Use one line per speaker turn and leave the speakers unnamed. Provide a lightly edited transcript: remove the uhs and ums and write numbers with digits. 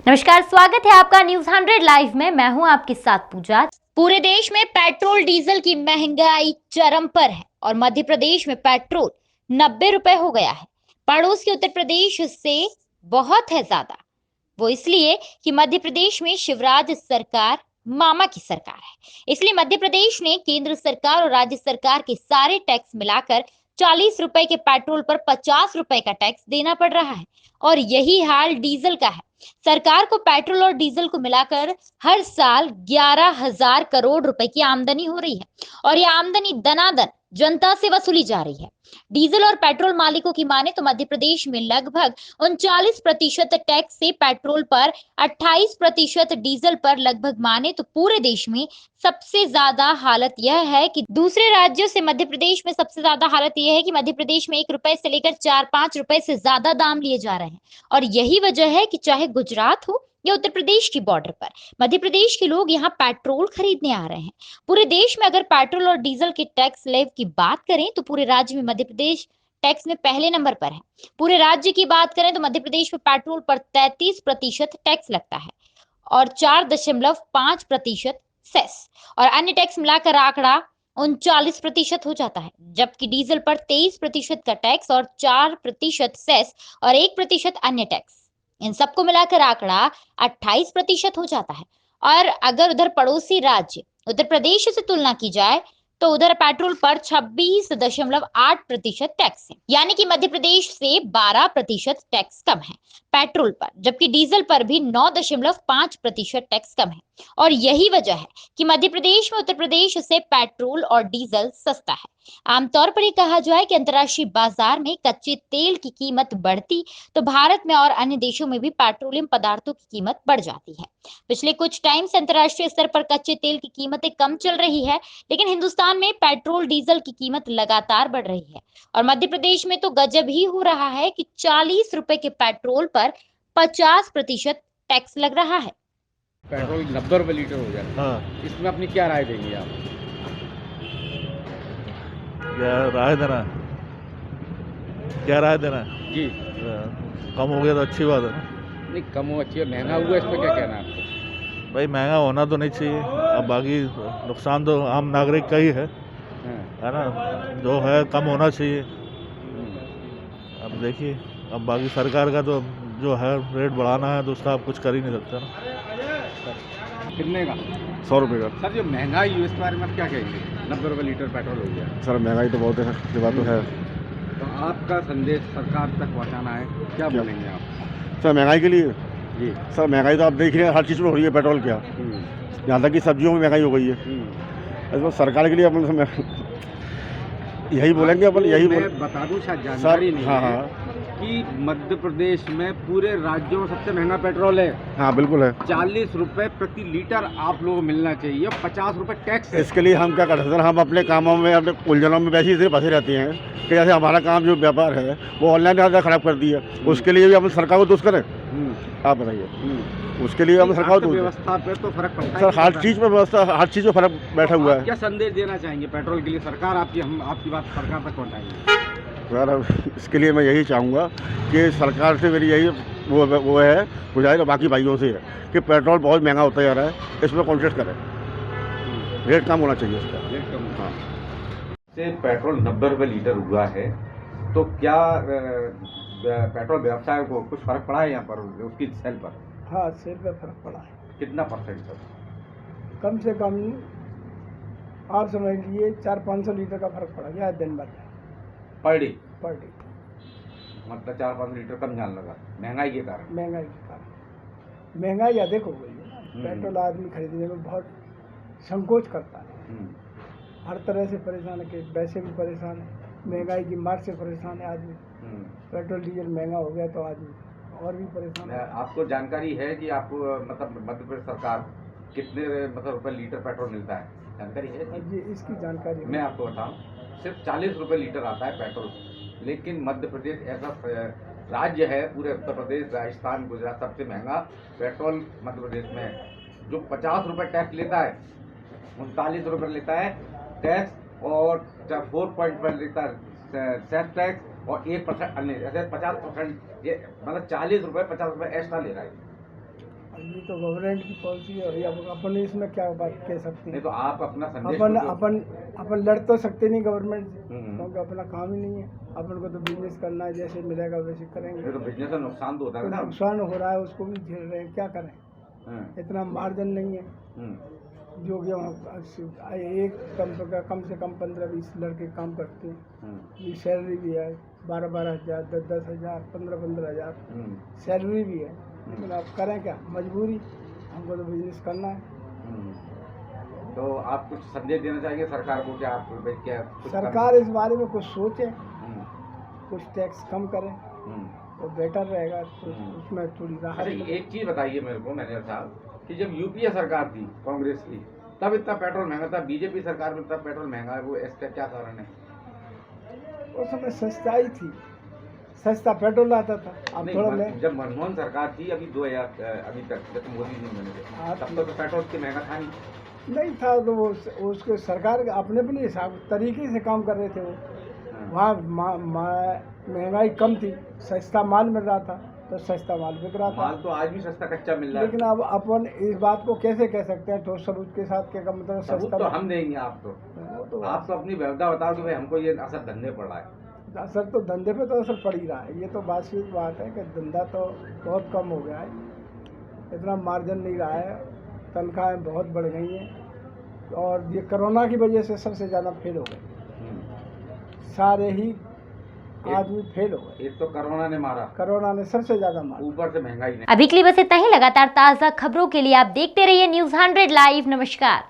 नमस्कार, स्वागत है आपका न्यूज 100 लाइव में। मैं हूं आपके साथ पूजा। पूरे देश में पेट्रोल डीजल की महंगाई चरम पर है और मध्य प्रदेश में पेट्रोल 90 रुपए हो गया है। पड़ोस के उत्तर प्रदेश से बहुत है ज्यादा। वो इसलिए कि मध्य प्रदेश में शिवराज सरकार मामा की सरकार है। इसलिए मध्य प्रदेश ने केंद्र सरकार और राज्य सरकार के सारे टैक्स मिलाकर 40 रुपए के पेट्रोल पर 50 रुपए का टैक्स देना पड़ रहा है और यही हाल डीजल का है। सरकार को पेट्रोल और डीजल को मिलाकर हर साल 11,000 करोड़ रुपए की आमदनी हो रही है और यह आमदनी दनादन जनता से वसूली जा रही है। डीजल और पेट्रोल मालिकों की माने तो मध्य प्रदेश में लगभग 39% टैक्स से पेट्रोल पर, 28% डीजल पर लगभग माने तो पूरे देश में सबसे ज्यादा हालत यह है कि दूसरे राज्यों से मध्य प्रदेश में सबसे ज्यादा हालत यह है कि मध्य प्रदेश में 1 रुपए से लेकर 4-5 रुपए से ज्यादा दाम लिए जा रहे हैं और यही वजह है कि चाहे गुजरात हो या उत्तर प्रदेश की बॉर्डर पर मध्य प्रदेश के लोग यहाँ पेट्रोल खरीदने आ रहे हैं। पूरे देश में अगर पेट्रोल और डीजल के टैक्स स्लैब की बात करें तो पूरे राज्य में मध्य प्रदेश टैक्स में पहले नंबर पर है। पूरे राज्य की बात करें तो मध्य प्रदेश में पेट्रोल पर 33% टैक्स लगता है और 4.5% सेस और अन्य टैक्स मिलाकर आंकड़ा 39% हो जाता है, जबकि डीजल पर 23% का टैक्स और 4% सेस और 1% अन्य टैक्स, इन सबको मिलाकर आंकड़ा 28% हो जाता है। और अगर उधर पड़ोसी राज्य उत्तर प्रदेश से तुलना की जाए तो उधर पेट्रोल पर 26.8% टैक्स है, यानी कि मध्य प्रदेश से 12% टैक्स कम है पेट्रोल पर, जबकि डीजल पर भी 9.5% टैक्स कम है। और यही वजह है कि मध्य प्रदेश में उत्तर प्रदेश से पेट्रोल और डीजल सस्ता है। आमतौर पर यह कहा जाए कि अंतर्राष्ट्रीय बाजार में कच्चे तेल की कीमत बढ़ती तो भारत में और अन्य देशों में भी पेट्रोलियम पदार्थों की कीमत बढ़ जाती है। पिछले कुछ टाइम से अंतर्राष्ट्रीय स्तर पर कच्चे तेल की कीमतें कम चल रही है, लेकिन हिंदुस्तान में पेट्रोल डीजल की कीमत लगातार बढ़ रही है और मध्य प्रदेश में तो गजब ही हो रहा है कि 40 रुपए के पेट्रोल पर 50% टैक्स लग रहा है।
पेट्रोल 90 रुपये लीटर हो जाए।
हाँ,
इसमें अपनी क्या राय देंगे आप?
क्या राय देना
जी
कम हो गया तो अच्छी बात है ना।
नहीं, कम हो अच्छी है, महंगा हुआ, इस पर क्या कहना है आपको?
भाई महंगा होना तो नहीं चाहिए, अब बाकी नुकसान तो आम नागरिक का ही है
हाँ।
ना। जो है कम होना चाहिए।
हम्म।
अब देखिए, अब बाकी सरकार का तो जो है रेट बढ़ाना है तो उसका आप कुछ कर ही नहीं सकते ना।
कितने का?
100 रुपये का।
सर, जो महंगाई हुई इसके बारे में आप क्या कहेंगे? 90 रुपये लीटर पेट्रोल हो गया।
सर महंगाई तो बहुत है, ये बात तो है।
तो आपका संदेश सरकार तक पहुंचाना है, क्या बोलेंगे आप?
सर महंगाई के लिए,
जी।
सर महंगाई तो आप देख रहे हैं, हर चीज़ में हो रही है, पेट्रोल क्या, यहाँ तक कि सब्जियों में महंगाई हो गई है। इसमें सरकार के लिए अपन यही बोलेंगे, अपन यही
बता दूं, शायद जानकारी नहीं
हाँ
है
हाँ
कि मध्य प्रदेश में पूरे राज्यों में सबसे महंगा पेट्रोल है।
हाँ बिल्कुल है।
40 रुपए प्रति लीटर आप लोगों को मिलना चाहिए, 50 रुपए टैक्स है।
इसके लिए हम क्या करते हैं सर, हम अपने कामों में, अपने उलझनों में वैसे ही इतने फंसे रहते हैं कि जैसे हमारा काम जो व्यापार है वो ऑनलाइन ज़्यादा खराब कर दिया। उसके लिए भी हम सरकार को दोष करें? आप बताइए। उसके लिए हम सरकार को
व्यवस्था पे तो फर्क पड़ता है
सर, हर चीज़ में व्यवस्था, हर चीज़ में फर्क बैठा हुआ है।
क्या संदेश देना चाहेंगे पेट्रोल के लिए सरकार? हम आपकी बात सरकार तक पहुंचाएंगे।
सर इसके लिए मैं यही चाहूँगा कि सरकार से मेरी यही वो है गुजारिश, बाकी भाइयों से है कि पेट्रोल बहुत महंगा होता जा रहा है, इसमें कॉन्सेस करें, रेट कम होना चाहिए इसका।
रेट कम।
हाँ।
से पेट्रोल 90 रुपये लीटर हुआ है, तो क्या पेट्रोल व्यवसाय को कुछ फर्क पड़ा है यहाँ पर उसकी सेल पर?
हाँ, सेल पे फर्क पड़ा है।
कितना परसेंट सर?
कम से कम आप समझ लीजिए 400-500 लीटर का फर्क पड़ा गया है दिन भर में,
पर डे?
Per day.
मतलब 4-5 लीटर कम जाने लगा महंगाई के कारण?
महंगाई के कारण महंगाई अधिक हो गई है ना। पेट्रोल आदमी खरीदने में बहुत संकोच करता है, हर तरह से परेशान है, कि वैसे भी परेशान है, महंगाई की मार से परेशान है आदमी। पेट्रोल डीजल महंगा हो गया तो आदमी और भी परेशान है।
आपको जानकारी है कि आपको मतलब मध्य प्रदेश सरकार कितने मतलब रुपए लीटर पेट्रोल मिलता है? जानकारी है
जी, इसकी जानकारी
मैं आपको बताऊं, सिर्फ 40 रुपए लीटर आता है पेट्रोल। लेकिन मध्य प्रदेश ऐसा राज्य है, पूरे उत्तर प्रदेश, राजस्थान, गुजरात सबसे महंगा पेट्रोल मध्य प्रदेश में है, जो 50 रुपए टैक्स लेता है, 39 रुपए लेता है टैक्स और 4.5 लेता है सेस टैक्स और 1% अन्य, ऐसे 50%, ये मतलब 40 रुपए 50 रुपए एक्स्ट्रा ले रहा है।
तो गवर्नमेंट की पॉलिसी है, अब अपन इसमें क्या बात कह सकते
नहीं
हैं।
तो आप अपना संदेश
अपन
तो-
अपन अपन लड़ तो सकते नहीं गवर्नमेंट से,
हम्म।
क्योंकि अपना काम ही नहीं है। अपन को तो बिजनेस करना है, जैसे मिलेगा वैसे करेंगे।
नहीं तो बिजनेस का नुकसान तो होता
तो
है ना।
नुकसान हो रहा है, उसको भी झेल रहे हैं, क्या करें।
हम्म,
इतना मार्जिन नहीं है
हम्म,
जो कि हम एक कम से कम 15-20 लड़के काम करते हैं।
हम्म,
ये सैलरी भी है 12-12 हज़ार, 10-10 हज़ार, 15-15 हज़ार सैलरी भी है। लेकिन अब करें क्या, मजबूरी, हमको तो बिजनेस करना है।
हम्म। तो आप कुछ संदेश देना चाहेंगे सरकार को कि आप भाई क्या कुछ कम-
सरकार इस बारे में कुछ सोचे,
हम्म,
कुछ टैक्स कम करे
हम्म।
तो बेटर रहेगा, तो
हम्म।
उसमें थोड़ी राहत
अच्छा
मिले।
एक चीज बताइए मेरे को मैनेजर साहब कि जब यूपीए सरकार थी कांग्रेस की तब इतना पेट्रोल महंगा था, बीजेपी सरकार में इतना पेट्रोल महंगा है, वो इसका क्या कारण है?
उस समय सस्ताई थी, सस्ता पेट्रोल आता था। अब
नहीं,
थोड़ा मैं
जब मनमोहन सरकार थी अभी 2000 अभी तक जब मोदी जी बने थे
हाँ,
तब तो पेट्रोल के महंगा था नहीं।
नहीं था, तो वो उसको सरकार के अपने अपने हिसाब तरीके से काम कर रहे थे वो।
हाँ।
वहाँ महंगाई कम थी, सस्ता माल मिल रहा था, तो सस्ता माल बिक रहा था।
माल तो आज भी सस्ता कच्चा मिल रहा है।
लेकिन अब अपन इस बात को कैसे कह सकते हैं ठोस सबूत के साथ, क्या मतलब
सबूत
सस्ता
तो हम देंगे आप तो
वो तो
आप तो अपनी व्यवधा बताओ कि भाई हमको ये असर धंधे पड़ रहा है।
असर तो धंधे पे तो असर पड़ ही रहा है। ये तो वास्तविक बात है कि धंधा तो बहुत कम हो गया है, इतना मार्जिन नहीं रहा है, तनख्वाहें बहुत बढ़ गई हैं, और ये कोरोना की वजह से सबसे ज़्यादा फेल हो गए, सारे ही आदमी फेल हो गए।
एक तो कोरोना ने मारा,
कोरोना ने सबसे ज़्यादा मारा।
ऊपर से महंगाई ने।
अभी के लिए बस इतना ही। लगातार ताज़ा खबरों के लिए आप देखते रहिए News 100 लाइव। नमस्कार।